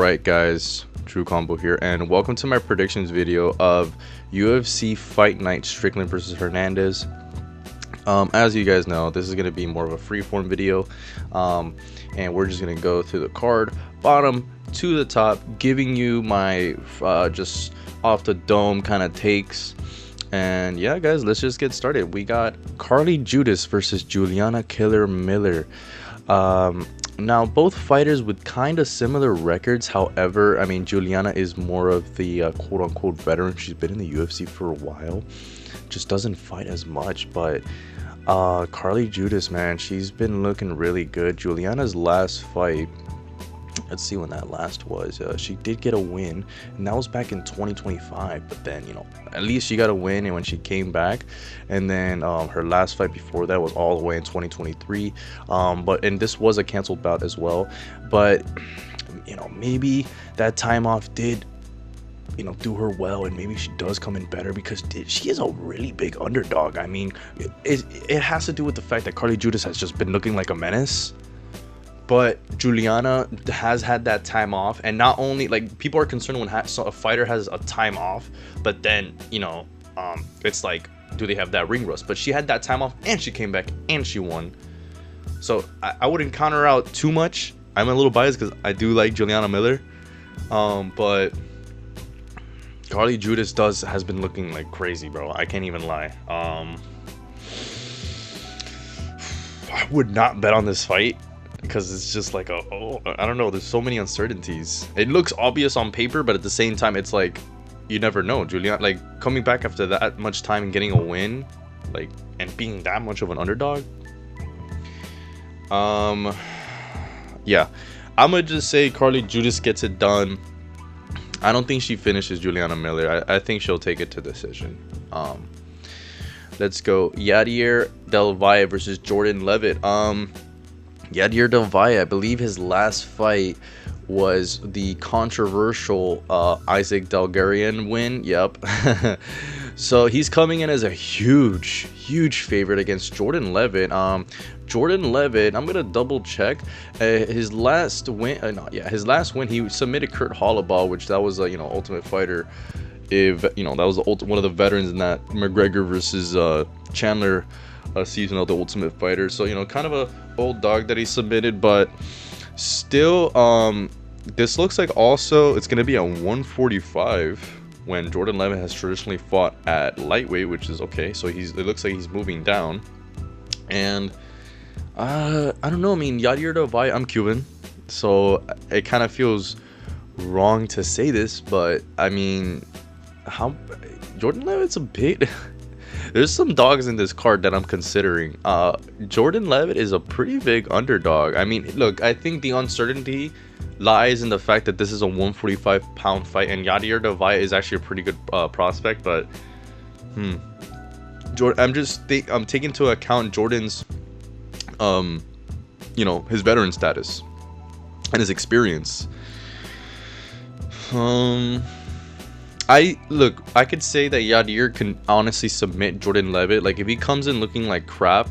Alright guys, TrueCombo here, and welcome to my predictions video of UFC Fight Night Strickland versus Hernandez. As you guys know, this is going to be more of a freeform video, and we're just going to go through the card, bottom to the top, giving you my just off the dome kind of takes. And yeah guys, let's just get started. We got Carly Judas versus Juliana Killer Miller. Now both fighters with kind of similar records. However, I mean, Juliana is more of the quote-unquote veteran. She's been in the UFC for a while, just doesn't fight as much. But Carly Judas, man, she's been looking really good. Juliana's last fight, let's see when that last was. She did get a win, and that was back in 2025. But then, you know, at least she got a win, and when she came back, and then her last fight before that was all the way in 2023. And this was a canceled bout as well. But you know, maybe that time off did, you know, do her well, and maybe she does come in better because she is a really big underdog. I mean, it has to do with the fact that Carly Judas has just been looking like a menace. But Juliana has had that time off, and not only, like, people are concerned when a fighter has a time off, but then, you know, it's like, do they have that ring rust? But she had that time off, and she came back, and she won. So I wouldn't count her out too much. I'm a little biased because I do like Juliana Miller, but Carly Judas has been looking like crazy, bro. I can't even lie. I would not bet on this fight, because it's just like I don't know, there's so many uncertainties. It looks obvious on paper, but at the same time, it's like, you never know. Juliana, like, coming back after that much time and getting a win, like, and being that much of an underdog. Yeah, I'm gonna just say Carly Judas gets it done. I don't think she finishes Juliana Miller. I think she'll take it to decision. Let's go Yadier Del Valle versus Jordan Levitt. Yadier Del Valle, I believe his last fight was the controversial Isaac Delgarian win. Yep. So he's coming in as a huge favorite against Jordan Levitt. Jordan Levitt, I'm gonna double check his last win. His last win, he submitted Kurt Holloway, which that was a, you know, Ultimate Fighter. If you know, that was one of the veterans in that McGregor versus Chandler season of the Ultimate Fighter. So, you know, kind of a old dog that he submitted, but still, this looks like also it's gonna be a 145 when Jordan Levitt has traditionally fought at lightweight, which is okay. So it looks like he's moving down. And I don't know, I mean, Yadier Del Valle, I'm Cuban, so it kind of feels wrong to say this, but I mean, how Jordan Levitt's a bit there's some dogs in this card that I'm considering. Jordan Levitt is a pretty big underdog. I mean, look, I think the uncertainty lies in the fact that this is a 145-pound fight, and Yadier Del Valle is actually a pretty good prospect. But I'm taking into account Jordan's you know, his veteran status and his experience. I could say that Yadier can honestly submit Jordan Levitt, like, if he comes in looking like crap.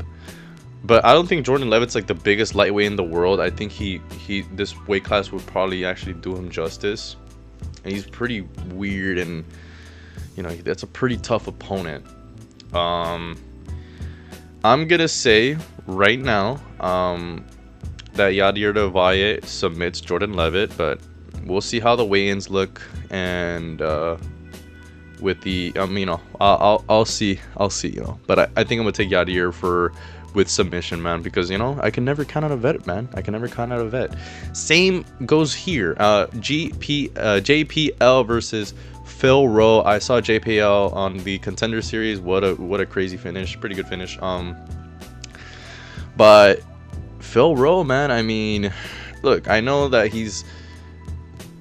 But I don't think Jordan Levitt's like the biggest lightweight in the world. I think this weight class would probably actually do him justice. And he's pretty weird, and you know, that's a pretty tough opponent. I'm gonna say right now that Yadier Del Valle submits Jordan Levitt, but we'll see how the weigh-ins look, and with the you know, I'll see, you know. But I think I'm gonna take Yadier with submission, man, because, you know, I can never count out a vet, man. I can never count out a vet. Same goes here. JPL versus Phil Rowe. I saw JPL on the Contender Series. What a crazy finish. Pretty good finish. But Phil Rowe, man, I mean, look, I know that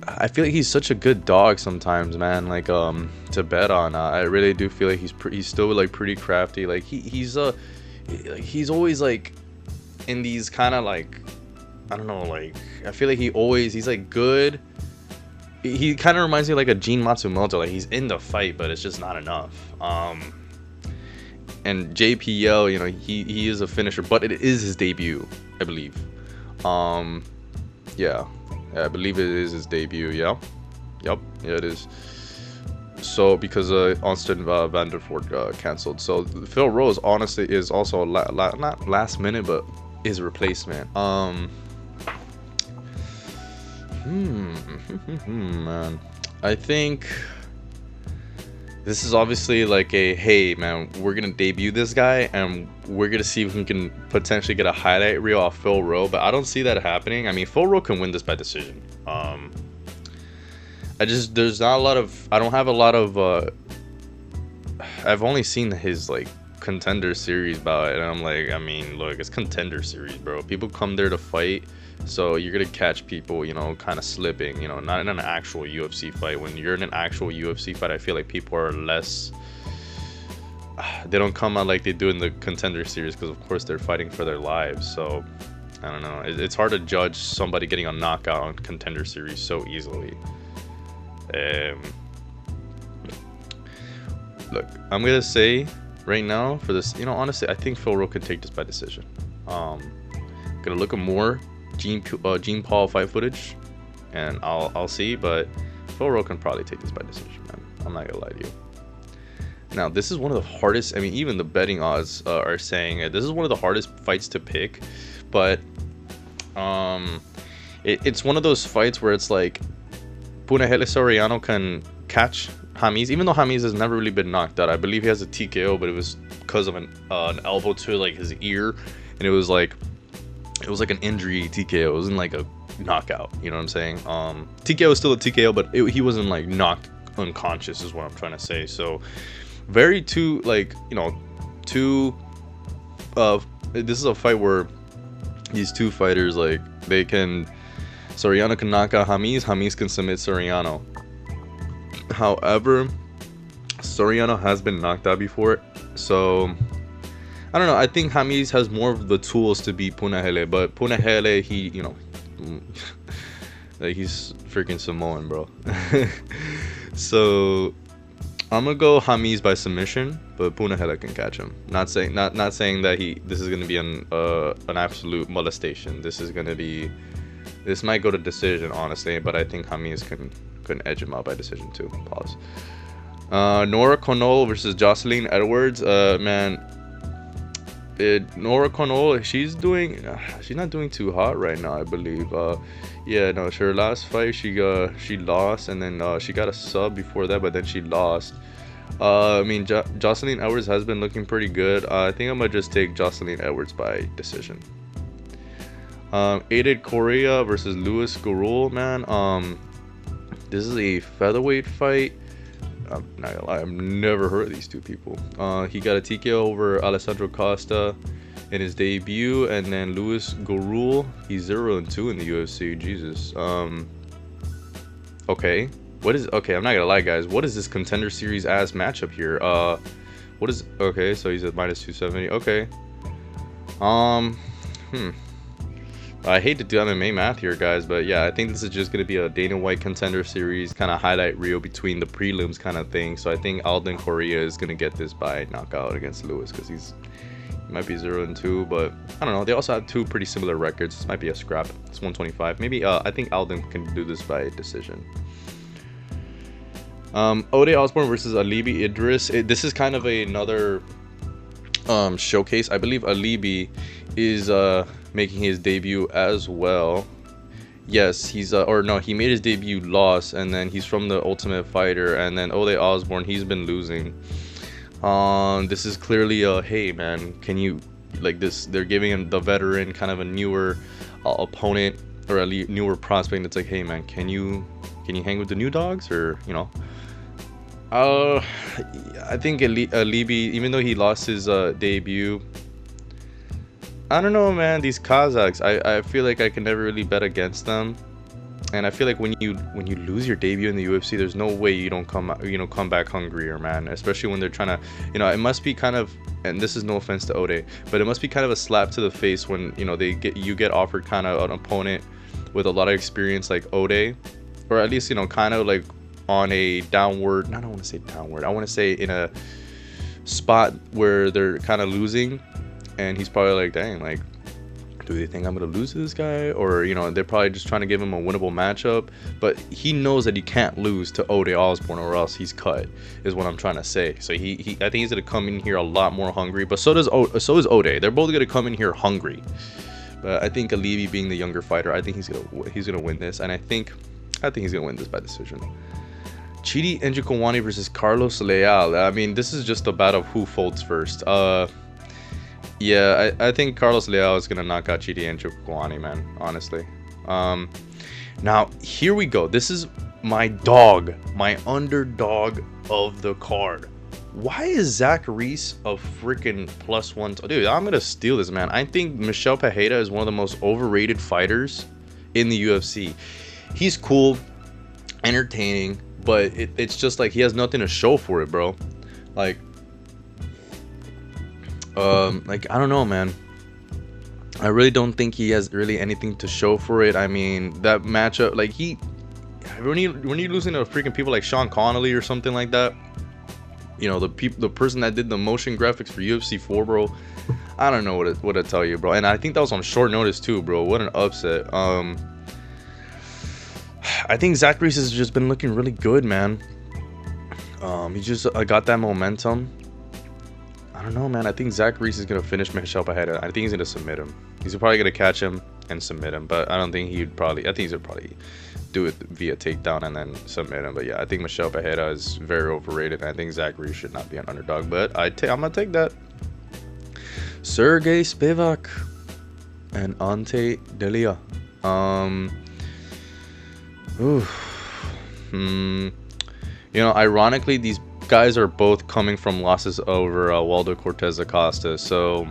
I feel like he's such a good dog sometimes, man, like, to bet on. I really do feel like he's still, like, pretty crafty. Like, he's he's always, like, in these kind of, like, I don't know, like, I feel like he's like good. He kind of reminds me of like a Gene Matsumoto. Like, he's in the fight, but it's just not enough. And JPL, you know, he is a finisher, but it is his debut, I believe. Yeah, Yeah, I believe it is his debut. Yeah, yep, yeah, it is. So because Austin Vanderford canceled, so Phil Rose honestly is also not last minute, but is a replacement. Man, I think this is obviously like a, hey man, we're gonna debut this guy and we're gonna see if we can potentially get a highlight reel off Phil Rowe, but I don't see that happening. I mean, Phil Rowe can win this by decision. There's not a lot of, I don't have a lot of, I've only seen his like Contender Series bout, and I'm like, I mean, look, it's Contender Series, bro. People come there to fight, so you're gonna catch people, you know, kind of slipping, you know, not in an actual UFC fight. When you're in an actual UFC fight, I feel like people are less, they don't come out like they do in the Contender Series, because of course they're fighting for their lives. So I don't know, it's hard to judge somebody getting a knockout on Contender Series so easily. Look, I'm gonna say right now for this, you know, honestly, I think Phil Rowe could take this by decision. Gonna look at more Gene Paul fight footage, and I'll see, but Phil Rowe can probably take this by decision, man. I'm not gonna lie to you. Now, this is one of the hardest. I mean, even the betting odds are saying this is one of the hardest fights to pick, but it's one of those fights where it's like Punahele Soriano can catch Hamiz, even though Hamiz has never really been knocked out. I believe he has a TKO, but it was because of an elbow to like his ear, and it was like an injury TKO. It wasn't like a knockout. You know what I'm saying? TKO is still a TKO, but he wasn't like knocked unconscious, is what I'm trying to say. So very this is a fight where these two fighters, like, they can, Soriano can knock out Hamiz can submit Soriano. However, Soriano has been knocked out before, so I don't know. I think Hamiz has more of the tools to beat Punahele, but Punahele, he, you know, like, he's freaking Samoan, bro. So I'm gonna go Hamiz by submission, but Punahele can catch him. Not saying that this is gonna be an absolute molestation. This might go to decision, honestly, but I think Hamiz can edge him out by decision too. Pause. Nora Conol versus Jocelyn Edwards. Man, Nora Conol, she's not doing too hot right now, I believe. Yeah, no, her last fight she lost, and then she got a sub before that, but then she lost. I mean, Jocelyn Edwards has been looking pretty good. I think I'm gonna just take Jocelyn Edwards by decision. Aided Correa versus Luis Gurul, man. This is a featherweight fight. I'm not gonna lie, I've never heard of these two people. He got a TKO over Alessandro Costa in his debut, and then Luis Gurul, he's 0-2 in the UFC. Jesus. Okay. Okay, I'm not gonna lie, guys. What is this Contender Series ass matchup here? Okay, so he's at -270. Okay. I hate to do MMA math here, guys, but yeah, I think this is just going to be a Dana White Contender Series kind of highlight reel between the prelims kind of thing. So I think Alden Correa is going to get this by knockout against Lewis, because he might be 0-2, but I don't know. They also have two pretty similar records. This might be a scrap. It's 125. Maybe I think Alden can do this by decision. Ode Osborne versus Alibi Idris. This is kind of another showcase. I believe Alibi is making his debut as well. Yes, he's he made his debut, lost, and then he's from the Ultimate Fighter, and then Ode Osborne, he's been losing. This is clearly a, hey man, can you, like, this, they're giving him, the veteran, kind of a newer opponent, or a newer prospect. It's like, hey man, can you hang with the new dogs, or, you know. I think Alibi, even though he lost his debut, I don't know, man. These Kazakhs, I feel like I can never really bet against them, and I feel like when you lose your debut in the UFC, there's no way you don't come back hungrier, man. Especially when they're trying to, it must be kind of, and this is no offense to Ode, but it must be kind of a slap to the face when you get offered kind of an opponent with a lot of experience like Ode, or at least kind of like on a downward. I don't want to say downward. I want to say in a spot where they're kind of losing. And he's probably like, dang, like, do they think I'm gonna lose to this guy, or you know, they're probably just trying to give him a winnable matchup? But he knows that he can't lose to Ode Osbourne, or else he's cut, is what I'm trying to say. So I think he's gonna come in here a lot more hungry, but so is Ode. They're both gonna come in here hungry. But I think Alivi, being the younger fighter, I think he's gonna win this, and I think he's gonna win this by decision. Chidi Njokuani versus Carlos Leal. I mean, this is just a battle of who folds first. Yeah, I think Carlos Leal is gonna knock out Chidi Njokuani, man, honestly. Now here we go. This is my dog, my underdog of the card. Why is Zach Reese a freaking +1? Dude, I'm gonna steal this, man. I think Michel Pereira is one of the most overrated fighters in the UFC. He's cool, entertaining, but it's just like he has nothing to show for it, bro. Like I don't know, man. I really don't think he has really anything to show for it. I mean, that matchup, like when you're losing to freaking people like Sean Connolly or something like that, you know, the person that did the motion graphics for UFC 4, bro. I don't know what to tell you, bro. And I think that was on short notice too, bro. What an upset. I think Zach Reese has just been looking really good, man. He just got that momentum. I don't know, man. I think Zach Reese is gonna finish Michel Pereira. I think he's gonna submit him. He's probably gonna catch him and submit him, but I don't think he'd probably. I think he's gonna probably do it via takedown and then submit him. But yeah, I think Michel Pereira is very overrated. And I think Zach Reese should not be an underdog, but I'm gonna take that. Sergey Spivak and Ante Delia. You know, ironically, these guys are both coming from losses over Waldo Cortez Acosta, so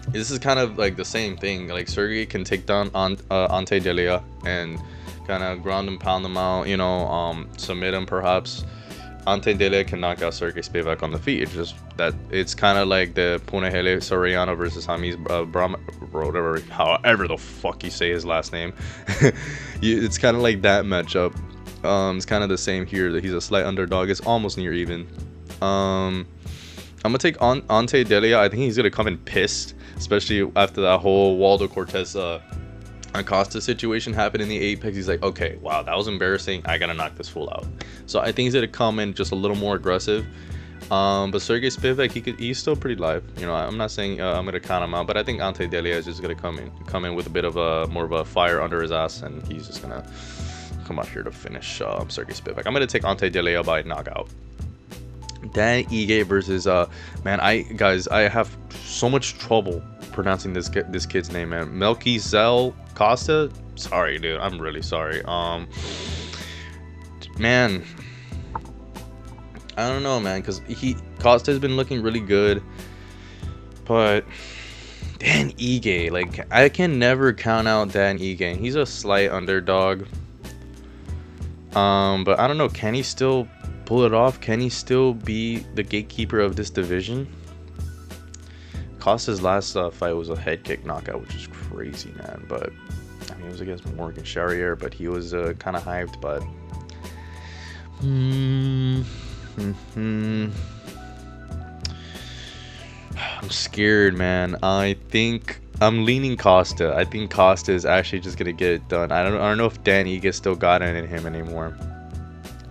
this is kind of like the same thing. Like Sergey can take down Ante Delia and kind of ground and pound them out, you know, submit him perhaps. Ante Delia can knock out Sergey Spivak on the feet. It's just that it's kind of like the Punahele Soriano versus James whatever, however the fuck you say his last name. It's kind of like that matchup. It's kind of the same here, that he's a slight underdog. It's almost near even. I'm gonna take Ante Delia. I think he's gonna come in pissed, especially after that whole Waldo Cortez Acosta situation happened in the Apex. He's like, okay, wow, that was embarrassing. I gotta knock this fool out. So I think he's gonna come in just a little more aggressive. But Sergey Spivak, he's still pretty live. You know, I'm not saying I'm gonna count him out, but I think Ante Delia is just gonna come in with a bit of more of a fire under his ass, and he's just gonna come out here to finish Sergey Spivak. I'm gonna take Ante Delia by knockout. Dan Ige versus man, I have so much trouble pronouncing this kid's name, man. Melquizel Costa. Sorry, dude. I'm really sorry. Man, I don't know, man, because Costa's been looking really good, but Dan Ige, like, I can never count out Dan Ige. He's a slight underdog. But I don't know, can he still pull it off? Can he still be the gatekeeper of this division? Costa's last fight was a head kick knockout, which is crazy, man. But I mean, it was against Morgan Charrier, but he was kind of hyped. But I'm scared, man. I think I'm leaning Costa. I think Costa is actually just gonna get it done. I don't know if Dan Ige still got it in him anymore.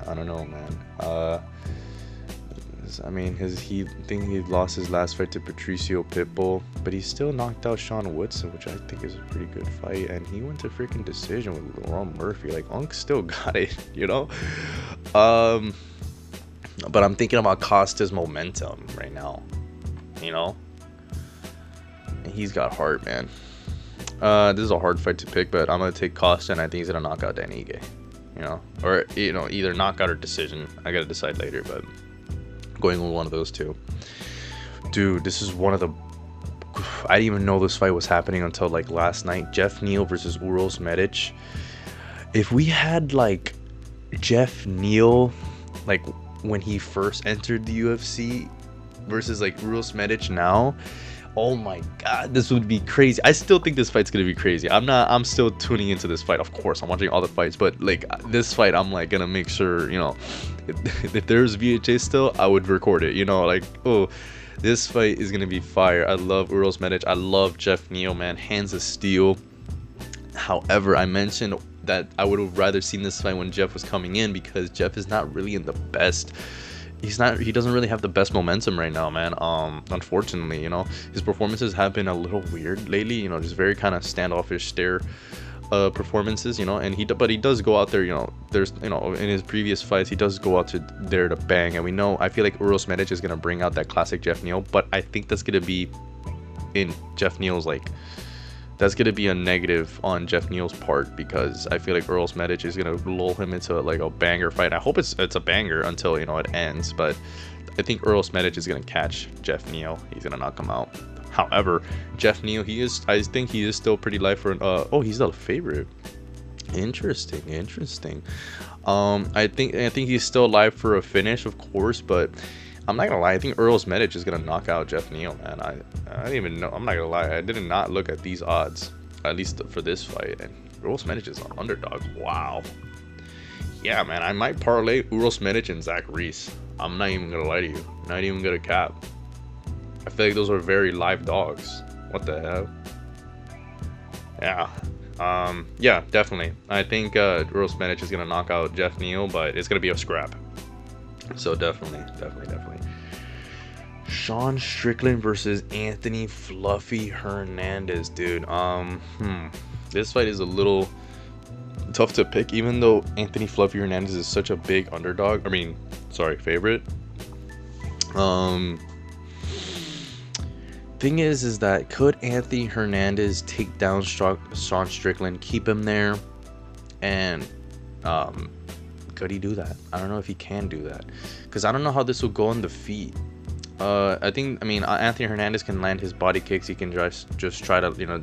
I don't know, man. I mean, he lost his last fight to Patricio Pitbull, but he still knocked out Sean Woodson, which I think is a pretty good fight, and he went to freaking decision with Ron Murphy. Like, Unk still got it, you know. But I'm thinking about Costa's momentum right now, you know. And he's got heart, man. This is a hard fight to pick, but I'm gonna take Costa, and I think he's gonna knock out Dan Ige, you know, or you know, either knockout or decision. I gotta decide later, but going with one of those two. Dude, this is one of the, I didn't even know this fight was happening until like last night. Jeff Neal versus Uros Medic. If we had like Jeff Neal like when he first entered the UFC versus like Uros Medic now, oh my god, this would be crazy. I still think this fight's gonna be crazy. I'm still tuning into this fight. Of course, I'm watching all the fights, but like this fight, I'm like gonna make sure, you know, if there's VHA still, I would record it, you know, like, oh, This fight is gonna be fire. I love Uros Medic. I love Jeff Neal, man. Hands of steel. However, I mentioned that I would have rather seen this fight when Jeff was coming in, because Jeff is not really in the best. He doesn't really have the best momentum right now, man. Unfortunately, you know, his performances have been a little weird lately, you know, just very kind of standoffish stare performances, you know. And but he does go out there, you know, there's, you know, in his previous fights he does go out there to bang, and we know, I feel like Uros Medic is gonna bring out that classic Jeff Neal, but I think that's gonna be in Jeff Neal's, like, that's gonna be a negative on Jeff Neal's part, because I feel like Uros Medic is gonna lull him into like a banger fight. I hope it's a banger until, you know, it ends, but I think Uros Medic is gonna catch Jeff Neal. He's gonna knock him out. However, Jeff Neal, I think he is still pretty live for oh, he's the favorite. Interesting. I think he's still live for a finish, of course, but I'm not gonna lie, I think Uros Medic is gonna knock out Jeff Neal, man. I didn't even know. I'm not gonna lie, I did not look at these odds, at least for this fight, and Uros Medic is an underdog. Wow. Yeah, man, I might parlay Uros Medic and Zach Reese. I'm not even gonna lie to you. Not even gonna cap. I feel like those are very live dogs. What the hell? Yeah. Yeah, definitely. I think Uros Medic is gonna knock out Jeff Neal, but it's gonna be a scrap. So definitely. Sean Strickland versus Anthony Fluffy Hernandez, dude. This fight is a little tough to pick, even though Anthony Fluffy Hernandez is such a big underdog. I mean, sorry, favorite. Thing is that could Anthony Hernandez take down Sean Strickland, keep him there, and could he do that? I don't know if he can do that, because I don't know how this will go on the feet. I mean, Anthony Hernandez can land his body kicks. He can just try to, you know,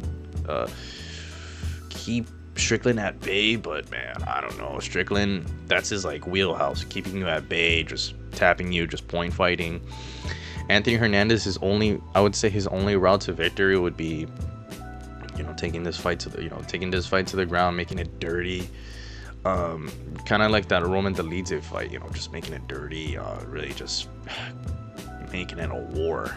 keep Strickland at bay, but man, I don't know. Strickland, that's his like wheelhouse, keeping you at bay, just tapping you, just point fighting. Anthony Hernandez is I would say his only route to victory would be, you know, taking this fight to the ground, making it dirty. Kind of like that Roman Dolidze fight, you know, just making it dirty, really just making it a war.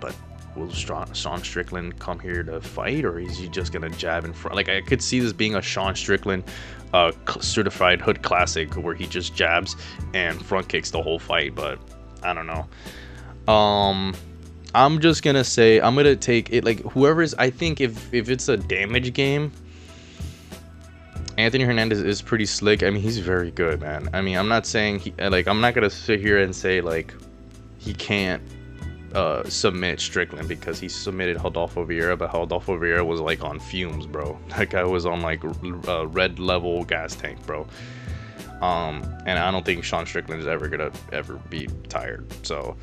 But will Sean Strickland come here to fight, or is he just gonna jab in front? Like, I could see this being a Sean Strickland certified hood classic, where he just jabs and front kicks the whole fight, but I don't know. I'm just gonna say I'm gonna take it, like, whoever's, I think if it's a damage game, Anthony Hernandez is pretty slick. I mean, he's very good, man. I mean, I'm not saying I'm not gonna sit here and say like he can't submit Strickland, because he submitted Rodolfo Vieira, but Rodolfo Vieira was like on fumes, bro. That guy was on like red level gas tank, bro. And I don't think Sean Strickland is ever gonna be tired. So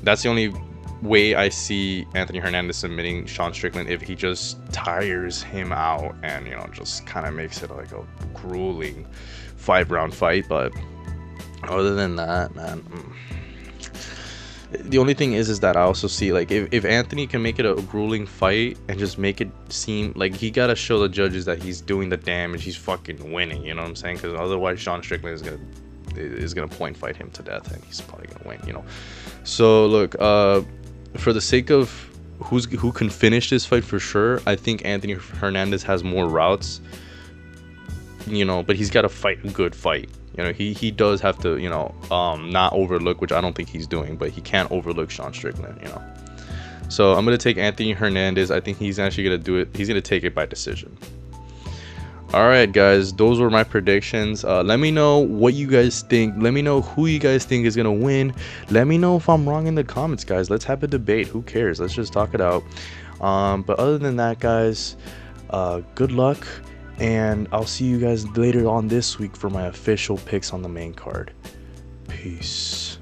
that's the only way I see Anthony Hernandez submitting Sean Strickland, if he just tires him out and, you know, just kind of makes it like a grueling 5-round fight. But other than that, man, the only thing is that I also see, like, if Anthony can make it a grueling fight and just make it seem like he gotta show the judges that he's doing the damage, he's fucking winning, you know what I'm saying? Because otherwise Sean Strickland is gonna point fight him to death, and he's probably gonna win, you know. So look, for the sake of who can finish this fight for sure, I think Anthony Hernandez has more routes, you know, but he's got to fight a good fight. You know, he does have to, you know, not overlook, which I don't think he's doing, but he can't overlook Sean Strickland, you know. So I'm going to take Anthony Hernandez. I think he's actually going to do it. He's going to take it by decision. All right, guys, those were my predictions. Let me know what you guys think. Let me know who you guys think is going to win. Let me know if I'm wrong in the comments, guys. Let's have a debate. Who cares? Let's just talk it out. But other than that, guys, good luck. And I'll see you guys later on this week for my official picks on the main card. Peace.